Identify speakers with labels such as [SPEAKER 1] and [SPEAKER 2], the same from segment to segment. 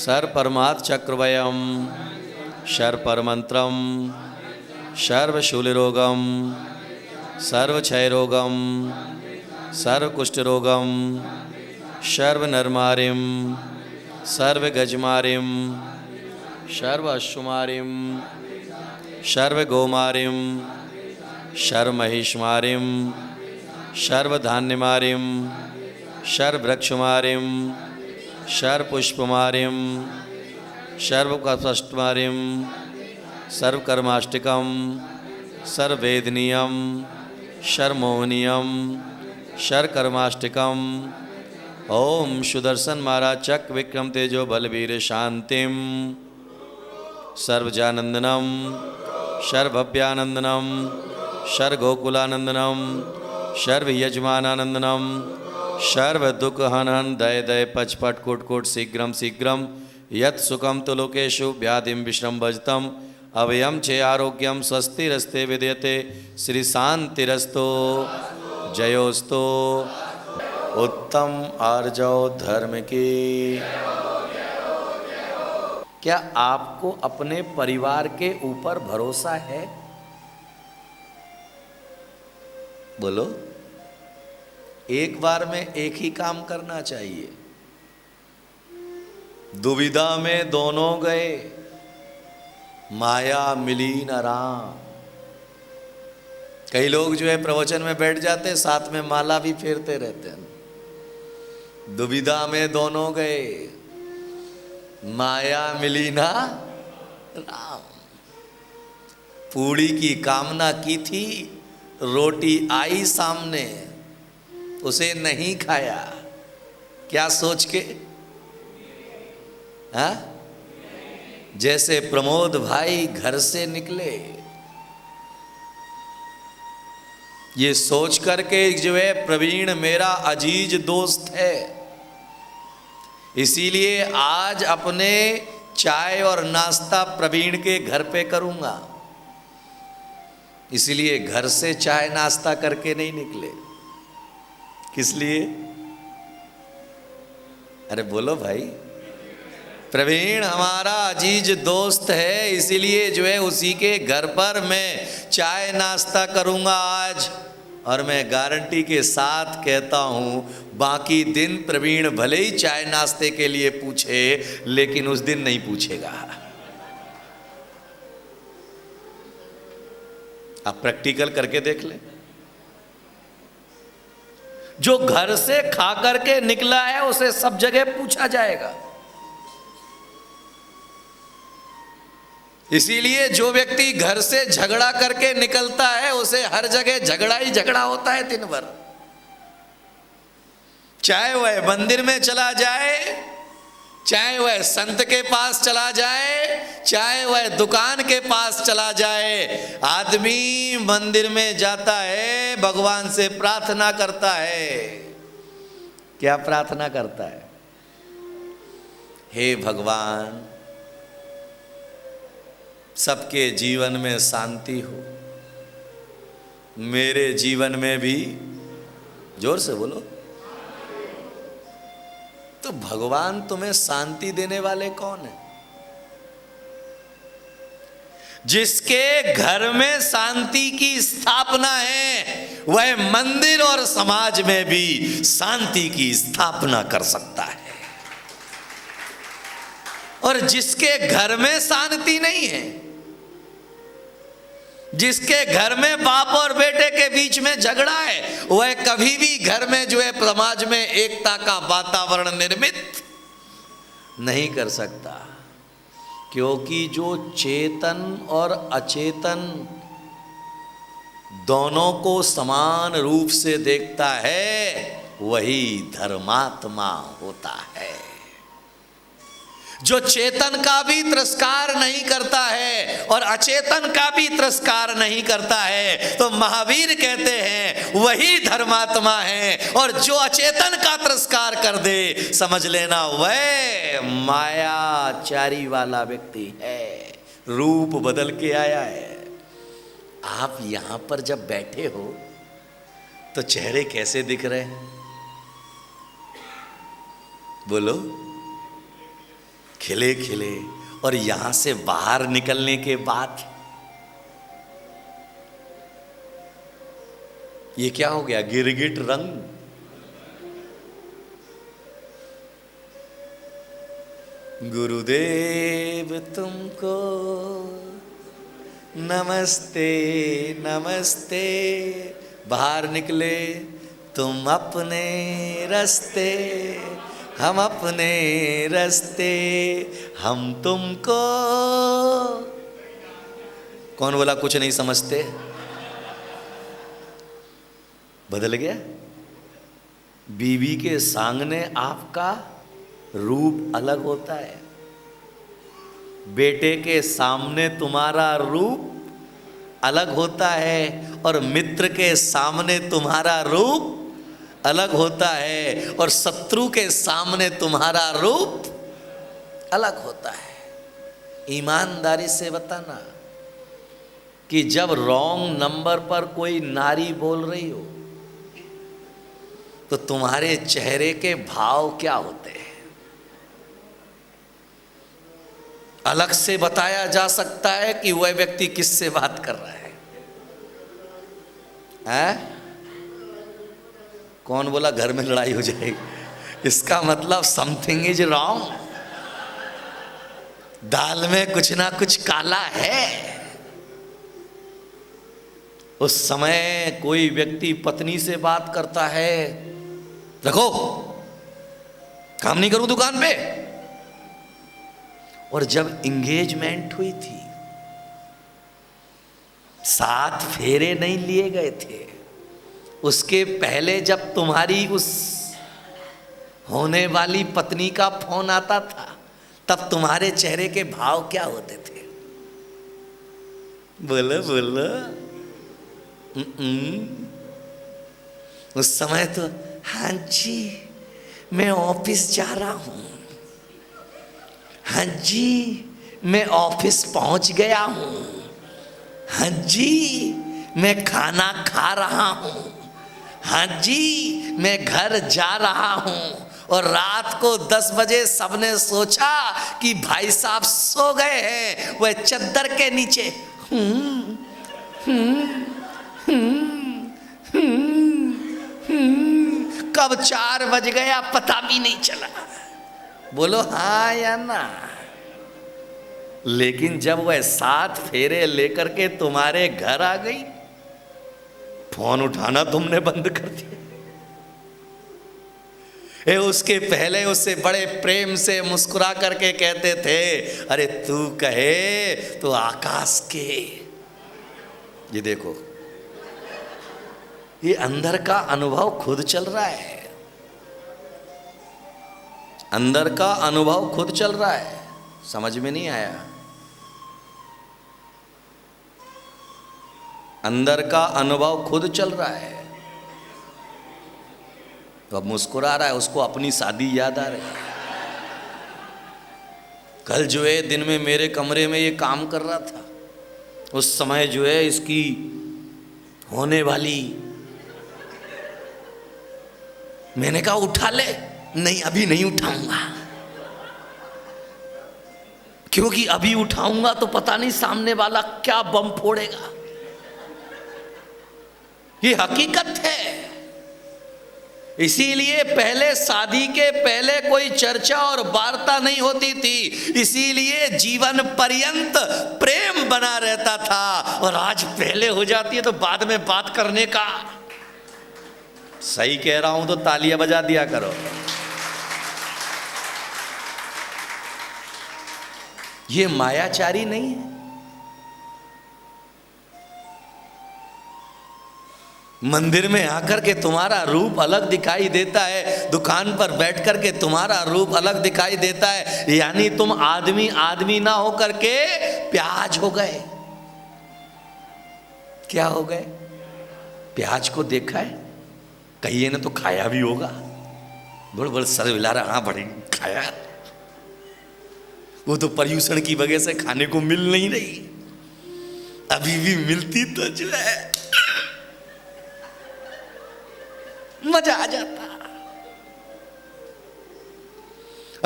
[SPEAKER 1] सर्वपरमात् चक्रवयम् सर्वपरमंत्रम सर्वशूलरोगम सर्वक्षयरोगम सर्वकुष्ठरोगम सर्वनरमारिम सर्वगजमारिम सर्वाश्वमारिम सर्वगोमारिम सर्वमहिषमारिम सर्वधान्यमारिम सर्ववृक्षमारिम सर्वपुष्पमारिम सर्वकष्टमारिम सर्वकर्माष्टिकम सर्ववेदनीयम सर्वमोहनीयम सर्वकर्माष्टिकम। ओम सुदर्शन महाराज चक्र विक्रम तेजो बलवीर शांतिम सर्वजानंदनम सर्वभव्यानंदनम सर्वगोकुलानंदनम सर्वयजमानानंदनम सर्वदुःखहनन दय दय पचपट कोट कोट शीघ्रम शीघ्रम यत् सुखम तो लोकेशु व्याधिम विश्रम भजतम अवयम चे आरोग्यम स्वस्तिरस्ते विद्यते श्री शांतिरस्तो जयोस्तो। उत्तम आर्जव धर्म की। क्या आपको अपने परिवार के ऊपर भरोसा है? बोलो। एक बार में एक ही काम करना चाहिए। दुविधा में दोनों गए, माया मिली न राम। कई लोग जो है प्रवचन में बैठ जाते, साथ में माला भी फेरते रहते हैं। दुविधा में दोनों गए, माया मिली ना राम। पूड़ी की कामना की थी, रोटी आई सामने, उसे नहीं खाया। क्या सोच के? हाँ? जैसे प्रमोद भाई घर से निकले, ये सोच करके जो है प्रवीण मेरा अजीज दोस्त है, इसीलिए आज अपने चाय और नाश्ता प्रवीण के घर पे करूंगा। इसीलिए घर से चाय नाश्ता करके नहीं निकले। किस लिए? अरे बोलो भाई। प्रवीण हमारा अजीज दोस्त है, इसीलिए जो है उसी के घर पर मैं चाय नाश्ता करूंगा आज। और मैं गारंटी के साथ कहता हूं, बाकी दिन प्रवीण भले ही चाय नाश्ते के लिए पूछे, लेकिन उस दिन नहीं पूछेगा। आप प्रैक्टिकल करके देख लें। जो घर से खा करके निकला है उसे सब जगह पूछा जाएगा। इसीलिए जो व्यक्ति घर से झगड़ा करके निकलता है उसे हर जगह झगड़ा ही झगड़ा होता है दिन भर। चाहे वह मंदिर में चला जाए, चाहे वह संत के पास चला जाए, चाहे वह दुकान के पास चला जाए, आदमी मंदिर में जाता है, भगवान से प्रार्थना करता है। क्या प्रार्थना करता है? हे भगवान, सबके जीवन में शांति हो, मेरे जीवन में भी। जोर से बोलो। तो भगवान तुम्हें शांति देने वाले कौन है? जिसके घर में शांति की स्थापना है, वह मंदिर और समाज में भी शांति की स्थापना कर सकता है। और जिसके घर में शांति नहीं है, जिसके घर में बाप और बेटे के बीच में झगड़ा है, वह कभी भी घर में जो है समाज में एकता का वातावरण निर्मित नहीं कर सकता। क्योंकि जो चेतन और अचेतन दोनों को समान रूप से देखता है, वही धर्मात्मा होता है। जो चेतन का भी तिरस्कार नहीं करता है और अचेतन का भी तिरस्कार नहीं करता है, तो महावीर कहते हैं वही धर्मात्मा है। और जो अचेतन का तिरस्कार कर दे, समझ लेना वह मायाचारी वाला व्यक्ति है, रूप बदल के आया है। आप यहां पर जब बैठे हो तो चेहरे कैसे दिख रहे हैं? बोलो। खिले खिले, और यहां से बाहर निकलने के बाद ये क्या हो गया? गिरगिट रंग। गुरुदेव तुमको नमस्ते नमस्ते। बाहर निकले तुम अपने रास्ते, हम अपने रास्ते, हम तुमको। कौन बोला कुछ नहीं समझते? बदल गया। बीवी के सामने आपका रूप अलग होता है, बेटे के सामने तुम्हारा रूप अलग होता है, और मित्र के सामने तुम्हारा रूप अलग होता है, और शत्रु के सामने तुम्हारा रूप अलग होता है। ईमानदारी से बताना कि जब रॉन्ग नंबर पर कोई नारी बोल रही हो तो तुम्हारे चेहरे के भाव क्या होते हैं? अलग से बताया जा सकता है कि वह व्यक्ति किससे बात कर रहा है? हैं? कौन बोला घर में लड़ाई हो जाएगी? इसका मतलब समथिंग इज रॉन्ग। दाल में कुछ ना कुछ काला है। उस समय कोई व्यक्ति पत्नी से बात करता है, रखो काम नहीं करूं दुकान पे। और जब एंगेजमेंट हुई थी, 7 फेरे नहीं लिए गए थे, उसके पहले जब तुम्हारी उस होने वाली पत्नी का फोन आता था, तब तुम्हारे चेहरे के भाव क्या होते थे? बोलो बोलो। उस समय तो हाँ जी मैं ऑफिस जा रहा हूं, हाँ जी मैं ऑफिस पहुंच गया हूं, हाँ जी मैं खाना खा रहा हूं, हाँ जी मैं घर जा रहा हूं। और रात को 10 बजे सबने सोचा कि भाई साहब सो गए हैं, वह चद्दर के नीचे कब 4 बज गया पता भी नहीं चला। बोलो हाँ या ना? लेकिन जब वह 7 फेरे लेकर के तुम्हारे घर आ गई, फोन उठाना तुमने बंद कर दिया। उसके पहले उससे बड़े प्रेम से मुस्कुरा करके कहते थे, अरे तू कहे तो आकाश के। ये देखो, ये अंदर का अनुभव खुद चल रहा है, अंदर का अनुभव खुद चल रहा है। समझ में नहीं आया? अंदर का अनुभव खुद चल रहा है। तो अब मुस्कुरा रहा है, उसको अपनी शादी याद आ रही है। कल जो है दिन में मेरे कमरे में ये काम कर रहा था, उस समय जो है इसकी होने वाली, मैंने कहा उठा ले, नहीं अभी नहीं उठाऊंगा, क्योंकि अभी उठाऊंगा तो पता नहीं सामने वाला क्या बम फोड़ेगा। ये हकीकत है। इसीलिए पहले शादी के पहले कोई चर्चा और वार्ता नहीं होती थी, इसीलिए जीवन पर्यंत प्रेम बना रहता था। और आज पहले हो जाती है तो बाद में बात करने का। सही कह रहा हूं तो तालियां बजा दिया करो। ये मायाचारी नहीं है। मंदिर में आकर के तुम्हारा रूप अलग दिखाई देता है, दुकान पर बैठ कर के तुम्हारा रूप अलग दिखाई देता है, यानी तुम आदमी आदमी ना हो करके प्याज हो गए। क्या हो गए? प्याज को देखा है? कहिए ने तो खाया भी होगा, बड़ बड़ सर हिला रहा, हाँ बड़ी खाया। वो तो प्रदूषण की वजह से खाने को मिल नहीं रही, अभी भी मिलती तो जो है मजा आ जाता।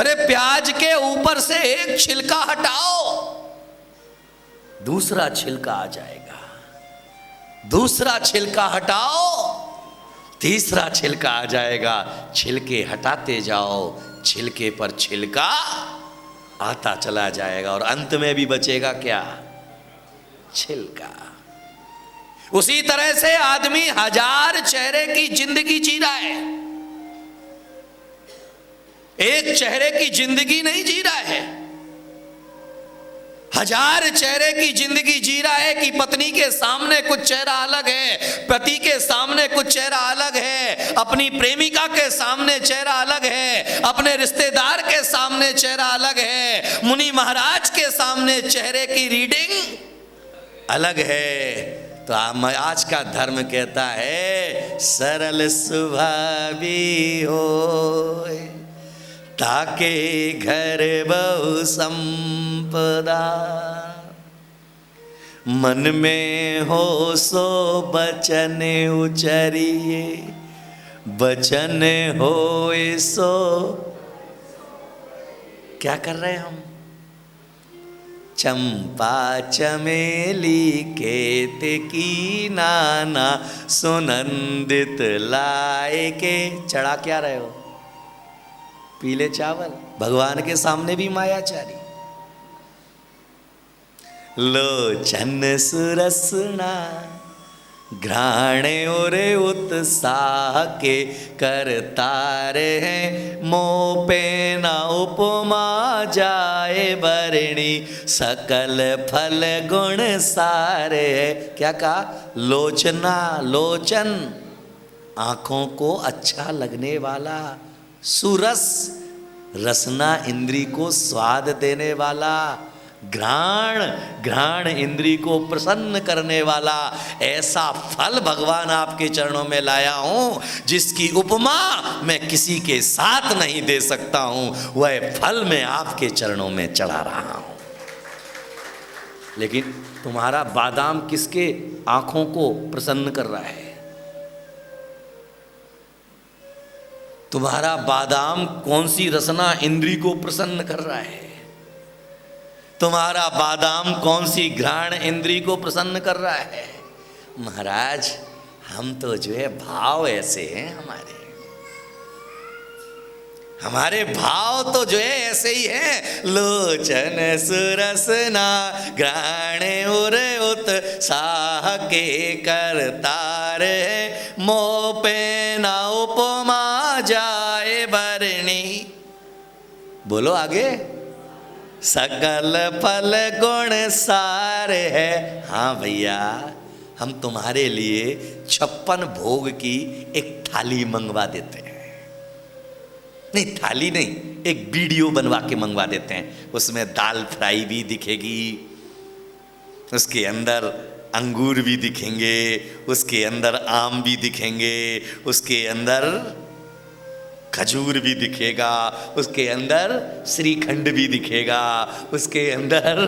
[SPEAKER 1] अरे प्याज के ऊपर से एक छिलका हटाओ, दूसरा छिलका आ जाएगा, दूसरा छिलका हटाओ, तीसरा छिलका आ जाएगा। छिलके हटाते जाओ, छिलके पर छिलका आता चला जाएगा और अंत में भी बचेगा क्या? छिलका। उसी तरह से आदमी 1000 चेहरे की जिंदगी जी रहा है, एक चेहरे की जिंदगी नहीं जी रहा है। 1000 चेहरे की जिंदगी जी रहा है कि पत्नी के सामने कुछ चेहरा अलग है, पति के सामने कुछ चेहरा अलग है, अपनी प्रेमिका के सामने चेहरा अलग है, अपने रिश्तेदार के सामने चेहरा अलग है, मुनि महाराज के सामने चेहरे की रीडिंग अलग है। तो आज का धर्म कहता है सरल स्वभावी हो ताके घर बहु संपदा, मन में हो सो बचन उचरिए, बचन हो सो। क्या कर रहे हैं हम? चंपा चमेली केतकी नाना सुनंदित लाए के चढ़ा क्या रहे हो? पीले चावल। भगवान के सामने भी मायाचारी। लोचन सुरसना घ्राणे और उत्साह के करतार हैं, मोह पे न उपमा जाए बरणी, सकल फल गुण सारे है। क्या कहा? लोचना, लोचन आंखों को अच्छा लगने वाला, सुरस रसना इंद्री को स्वाद देने वाला, घ्राण घ्राण इंद्री को प्रसन्न करने वाला, ऐसा फल भगवान आपके चरणों में लाया हूं जिसकी उपमा मैं किसी के साथ नहीं दे सकता हूं। वह फल मैं आपके चरणों में चढ़ा रहा हूं। लेकिन तुम्हारा बादाम किसके आंखों को प्रसन्न कर रहा है? तुम्हारा बादाम कौन सी रसना इंद्री को प्रसन्न कर रहा है? तुम्हारा बादाम कौन सी घ्राण इंद्री को प्रसन्न कर रहा है? महाराज हम तो जो है भाव ऐसे हैं, हमारे भाव तो जो है ऐसे ही हैं। लोचन सुरसना घ्राणे उर उत्साह के करतार, मोह पे ना उपमा जाए बरणी। बोलो आगे। सकल फल गुण सार है। हाँ भैया, हम तुम्हारे लिए 56 भोग की एक थाली मंगवा देते हैं। नहीं थाली नहीं, एक वीडियो बनवा के मंगवा देते हैं। उसमें दाल फ्राई भी दिखेगी, उसके अंदर अंगूर भी दिखेंगे, उसके अंदर आम भी दिखेंगे, उसके अंदर खजूर भी दिखेगा, उसके अंदर श्रीखंड भी दिखेगा, उसके अंदर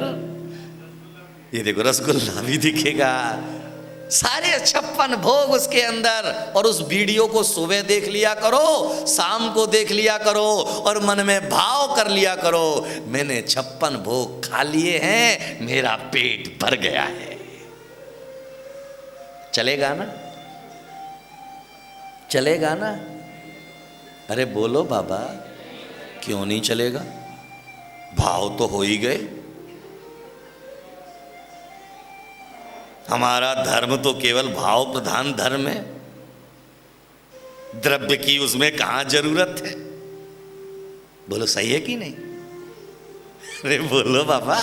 [SPEAKER 1] ये देखो रसगुल्ला भी दिखेगा। सारे 56 भोग उसके अंदर। और उस वीडियो को सुबह देख लिया करो, शाम को देख लिया करो और मन में भाव कर लिया करो, मैंने 56 भोग खा लिए हैं, मेरा पेट भर गया है। चलेगा ना? चलेगा ना? अरे बोलो बाबा, क्यों नहीं चलेगा? भाव तो हो ही गए। हमारा धर्म तो केवल भाव प्रधान धर्म है, द्रव्य की उसमें कहां जरूरत है? बोलो सही है कि नहीं? अरे बोलो बाबा,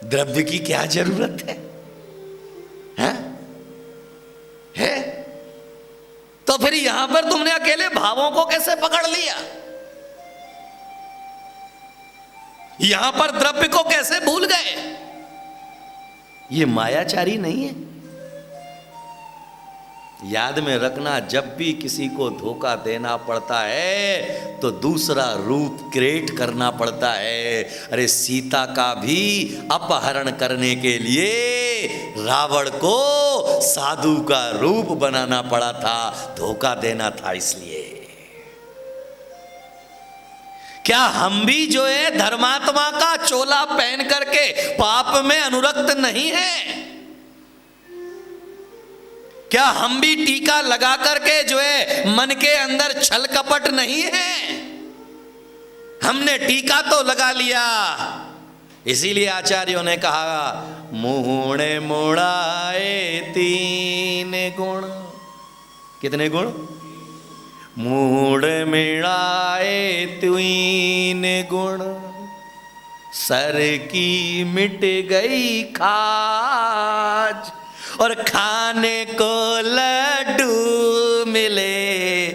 [SPEAKER 1] द्रव्य की क्या जरूरत है? है? तो फिर यहां पर तुमने अकेले भावों को कैसे पकड़ लिया? यहां पर द्रव्य को कैसे भूल गए? ये मायाचारी नहीं है। याद में रखना, जब भी किसी को धोखा देना पड़ता है तो दूसरा रूप क्रिएट करना पड़ता है। अरे सीता का भी अपहरण करने के लिए रावण को साधु का रूप बनाना पड़ा था, धोखा देना था इसलिए। क्या हम भी जो है धर्मात्मा का चोला पहन करके पाप में अनुरक्त नहीं है? क्या हम भी टीका लगा करके जो है मन के अंदर छल कपट नहीं है? हमने टीका तो लगा लिया। इसीलिए आचार्यों ने कहा मुहणे मुड़ाए तीन गुण। कितने गुण? मूड मिड़ाए तीन गुण, सर की मिट गई खाज, और खाने को लड्डू मिले,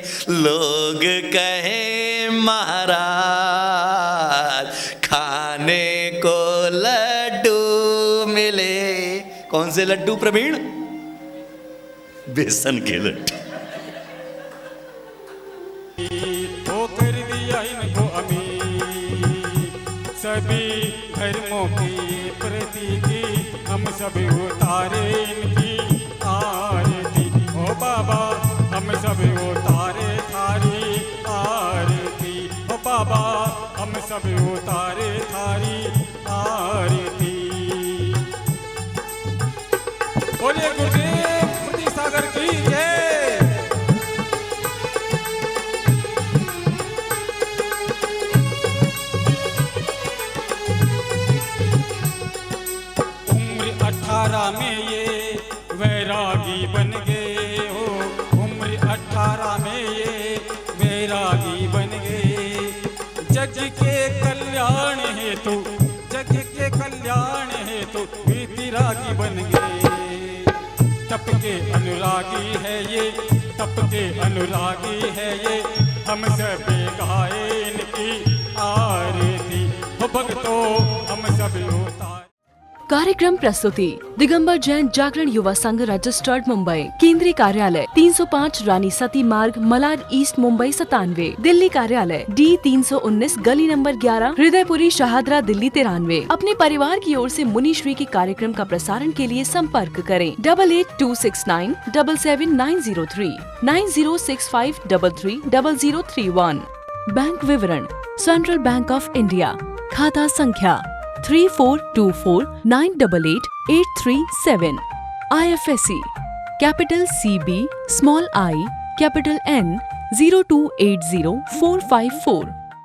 [SPEAKER 1] लोग कहे महाराज। खाने को लड्डू मिले, कौन से लड्डू प्रवीण? बेसन के लड्डू।
[SPEAKER 2] तो कर दिया इनको अमीर, सभी धर्मों की प्रतीकी, हम सब उतारे इनकी आरती। ओ बाबा हम सब उतारे थारी आरती। ओ बाबा हम सब उतारे थारी आरती। बोलिए गुरुदेव मुक्ति सागर की जय। उम्र 18 में ये वैरागी बन गए हो, उम्र 18 में ये वैरागी बन गए। जग के कल्याण हेतु, जग के कल्याण हेतु विरागी बन गए। तप के अनुरागी है ये, तप के अनुरागी है ये, हम सब गाए इनकी आरती। हो भक्तों हम सब उतार।
[SPEAKER 3] कार्यक्रम प्रस्तुति दिगंबर जैन जागरण युवा संघ रजिस्टर्ड मुंबई। केंद्रीय कार्यालय 305 रानी सती मार्ग, मलाड ईस्ट, मुंबई 97। दिल्ली कार्यालय D 319 गली नंबर 11, हृदयपुरी, शाहदरा, दिल्ली 93। अपने परिवार की ओर से मुनिश्री के कार्यक्रम का प्रसारण के लिए संपर्क करें 882697 77903 9065 330031। बैंक विवरण सेंट्रल बैंक ऑफ इंडिया, खाता संख्या 3424988837। IFSC capital CB, small I, capital N 0280454।